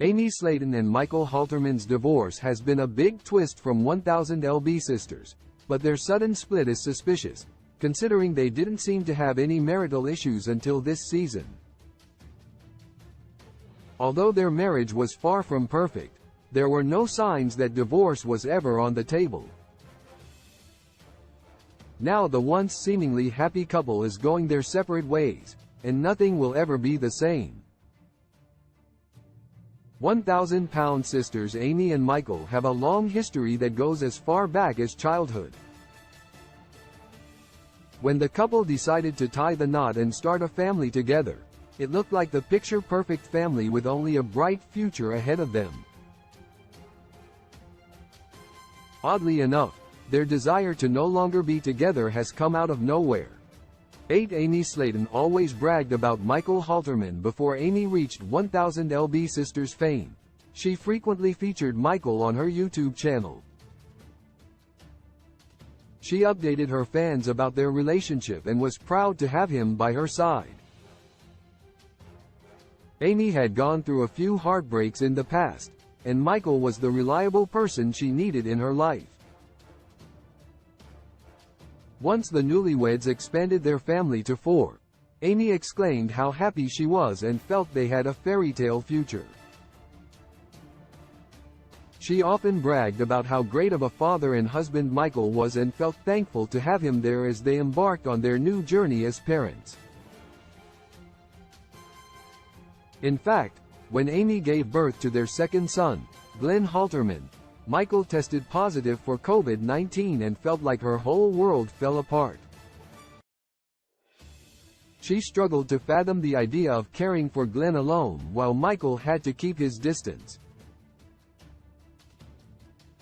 Amy Slayton and Michael Halterman's divorce has been a big twist from 1000 LB Sisters, but their sudden split is suspicious, considering they didn't seem to have any marital issues until this season. Although their marriage was far from perfect, there were no signs that divorce was ever on the table. Now the once seemingly happy couple is going their separate ways, and nothing will ever be the same. 1000-pound sisters Amy and Michael have a long history that goes as far back as childhood. When the couple decided to tie the knot and start a family together, it looked like the picture-perfect family with only a bright future ahead of them. Oddly enough, their desire to no longer be together has come out of nowhere. Amy Slayton always bragged about Michael Halterman before Amy reached 1000 LB Sisters fame. She frequently featured Michael on her YouTube channel. She updated her fans about their relationship and was proud to have him by her side. Amy had gone through a few heartbreaks in the past, and Michael was the reliable person she needed in her life. Once the newlyweds expanded their family to 4, Amy exclaimed how happy she was and felt they had a fairy tale future. She often bragged about how great of a father and husband Michael was and felt thankful to have him there as they embarked on their new journey as parents. In fact, when Amy gave birth to their second son, Glenn Halterman, Michael tested positive for COVID-19 and felt like her whole world fell apart. She struggled to fathom the idea of caring for Glenn alone while Michael had to keep his distance.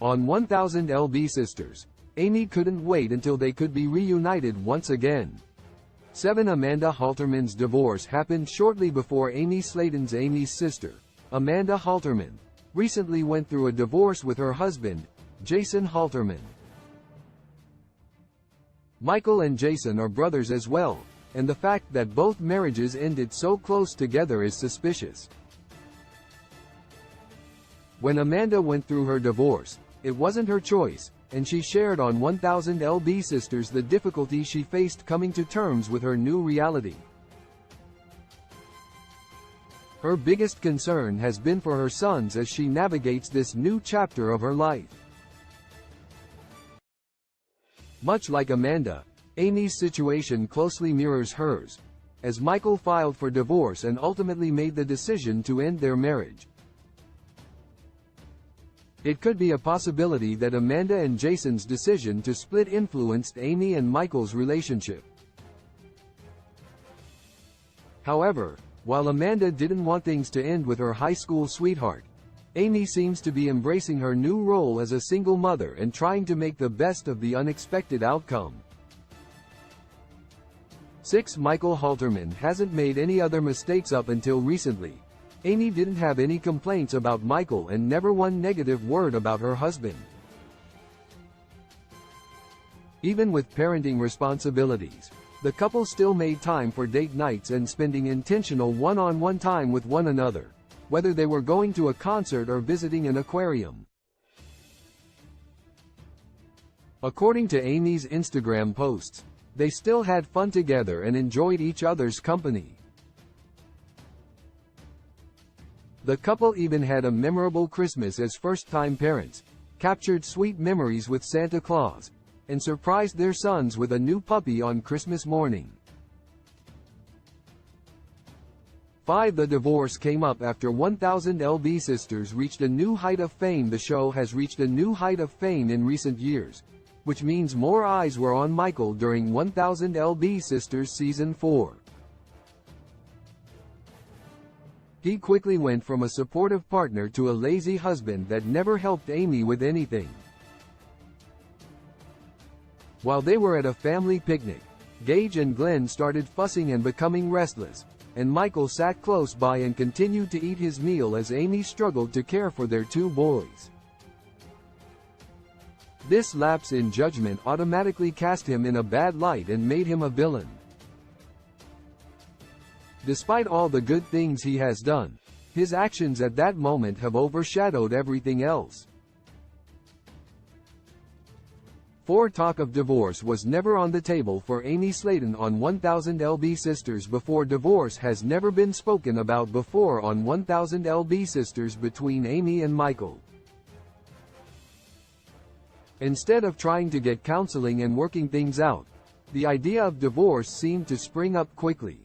On 1000 LB Sisters, Amy couldn't wait until they could be reunited once again. Amanda Halterman's divorce happened shortly before Amy Slayton's. Amy's sister, Amanda Halterman, recently went through a divorce with her husband, Jason Halterman. Michael and Jason are brothers as well, and the fact that both marriages ended so close together is suspicious. When Amanda went through her divorce, it wasn't her choice, and she shared on 1000 LB Sisters the difficulty she faced coming to terms with her new reality. Her biggest concern has been for her sons as she navigates this new chapter of her life. Much like Amanda, Amy's situation closely mirrors hers, as Michael filed for divorce and ultimately made the decision to end their marriage. It could be a possibility that Amanda and Jason's decision to split influenced Amy and Michael's relationship. However, while Amanda didn't want things to end with her high school sweetheart, Amy seems to be embracing her new role as a single mother and trying to make the best of the unexpected outcome. 6. Michael Halterman hasn't made any other mistakes up until recently. Amy didn't have any complaints about Michael and never one negative word about her husband. Even with parenting responsibilities, the couple still made time for date nights and spending intentional one-on-one time with one another, whether they were going to a concert or visiting an aquarium. According to Amy's Instagram posts, they still had fun together and enjoyed each other's company. The couple even had a memorable Christmas as first-time parents, captured sweet memories with Santa Claus, and surprised their sons with a new puppy on Christmas morning. 5. The divorce came up after 1000 LB Sisters reached a new height of fame. The show has reached a new height of fame in recent years, which means more eyes were on Michael during 1000 LB Sisters Season 4. He quickly went from a supportive partner to a lazy husband that never helped Amy with anything. While they were at a family picnic, Gage and Glenn started fussing and becoming restless, and Michael sat close by and continued to eat his meal as Amy struggled to care for their 2 boys. This lapse in judgment automatically cast him in a bad light and made him a villain. Despite all the good things he has done, His actions at that moment have overshadowed everything else. Talk of divorce was never on the table for Amy Slaton on 1000 LB Sisters before. Divorce has never been spoken about before on 1000 LB Sisters between Amy and Michael. Instead of trying to get counseling and working things out, the idea of divorce seemed to spring up quickly.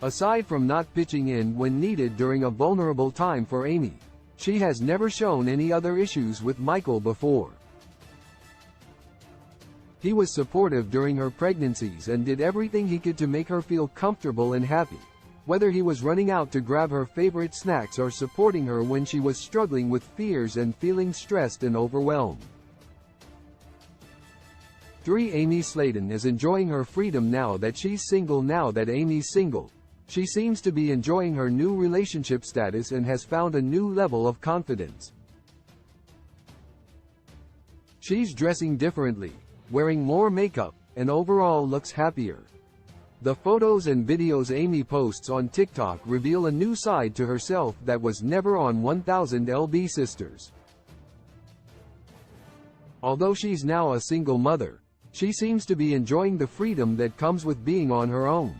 Aside from not pitching in when needed during a vulnerable time for Amy, she has never shown any other issues with Michael before. He was supportive during her pregnancies and did everything he could to make her feel comfortable and happy, whether he was running out to grab her favorite snacks or supporting her when she was struggling with fears and feeling stressed and overwhelmed. 3. Amy Slaton is enjoying her freedom now that she's single. Now that Amy's single, she seems to be enjoying her new relationship status and has found a new level of confidence. She's dressing differently, wearing more makeup, and overall looks happier. The photos and videos Amy posts on TikTok reveal a new side to herself that was never on 1000 LB Sisters. Although she's now a single mother, she seems to be enjoying the freedom that comes with being on her own.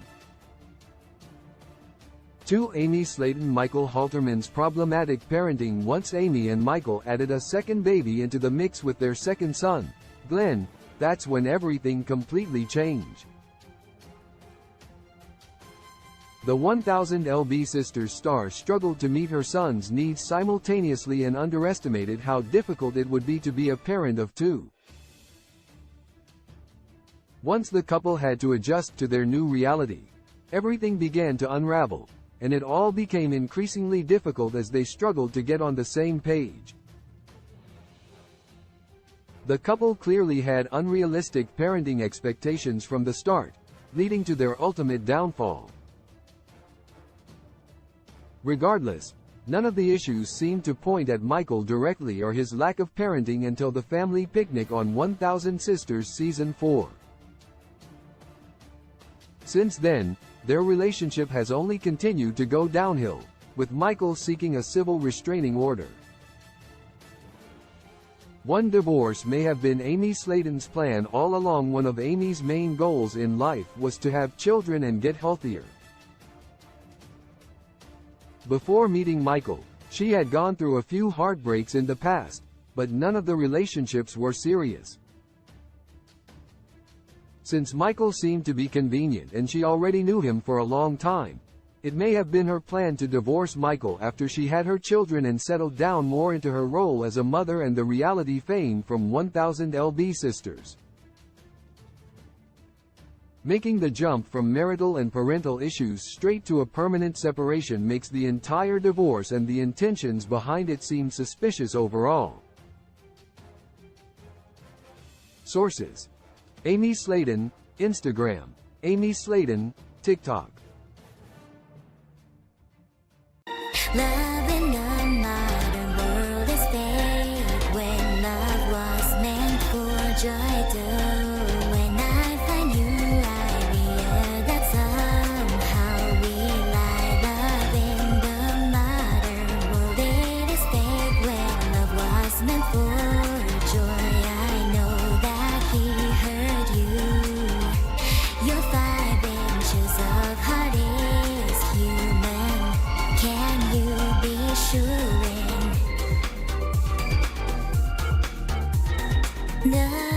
2. Amy Slaton Michael Halterman's problematic parenting. Once Amy and Michael added a second baby into the mix with their second son, Glenn, that's when everything completely changed. The 1000 LB Sisters star struggled to meet her son's needs simultaneously and underestimated how difficult it would be to be a parent of two. Once the couple had to adjust to their new reality, everything began to unravel, and it all became increasingly difficult as they struggled to get on the same page. The couple clearly had unrealistic parenting expectations from the start, leading to their ultimate downfall. Regardless, none of the issues seemed to point at Michael directly or his lack of parenting until the family picnic on 1000 Sisters Season 4. Since then, their relationship has only continued to go downhill, with Michael seeking a civil restraining order. One divorce may have been Amy Slaton's plan all along. One of Amy's main goals in life was to have children and get healthier. Before meeting Michael, she had gone through a few heartbreaks in the past, but none of the relationships were serious. Since Michael seemed to be convenient and she already knew him for a long time, it may have been her plan to divorce Michael after she had her children and settled down more into her role as a mother and the reality fame from 1000 LB Sisters. Making the jump from marital and parental issues straight to a permanent separation makes the entire divorce and the intentions behind it seem suspicious overall. Sources: Amy Slaton, Instagram. Amy Slaton, TikTok. Love in a modern world is fake when love was meant for joy too. When I find you, I realize that somehow we lie. Love in the modern world, it is fake when love was meant for joy. I know that he hurt you. Your 5 inches of heart is human. Can you be sure? No.